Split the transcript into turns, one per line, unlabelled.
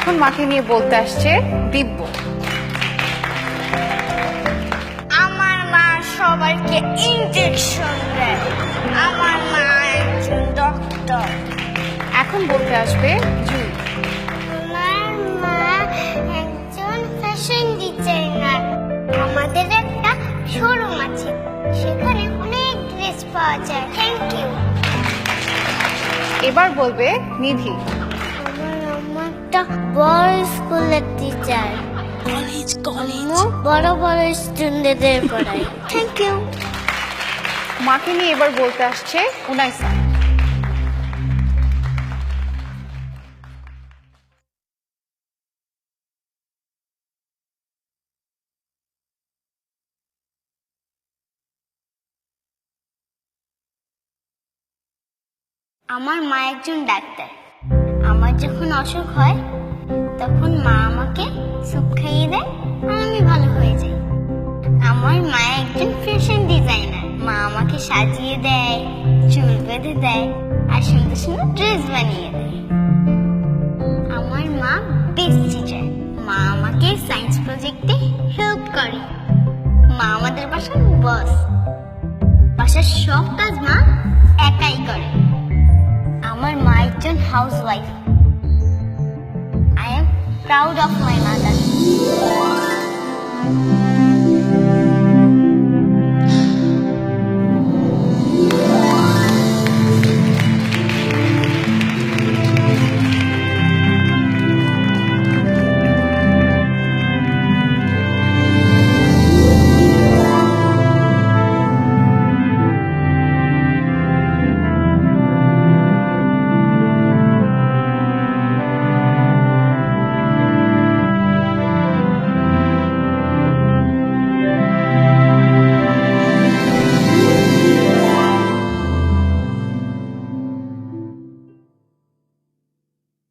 এখন মাকে নিয়ে বলতে আসছে দিব্য।
আমার মা সবাইকে ইনজেকশন দেয়। আমার মা একজন ডক্টর।
এখন বলতে আসবে জুই।
আমার মা একজন ফ্যাশন ডিজাইনার। আমাদের একটা শোরুম আছে, সেখানে অনেক ড্রেস পাওয়া যায়। Thank you.
এবার বলবে নিধি।
আমার আম্মা একটা বড় স্কুলের টিচার। কলেজ বড় বড় স্টুডেন্টদের পড়ায়। Thank you.
মাকে নিয়ে এবার বলতে আসছে উনাইসা।
আমার মা একজন ডাক্তার। আমার যখন অসুখ হয় তখন মা আমাকে স্যুপ খাইয়ে দেয় আর আমি ভালো হয়ে যাই। আমার মা একজন ফ্যাশন ডিজাইনার। মা আমাকে সাজিয়ে দেয়, চুল বেঁধে দেয় আর সুন্দর সুন্দর ড্রেস বানিয়ে দেয়। আমার মা বেস্ট টিচার। মা আমাকে সায়েন্স প্রজেক্টে হেল্প করে। মা আমাদের বাসার বস। বাসার সব কাজ মা একাই করে। আমার মা একজন housewife. I am proud of my mother.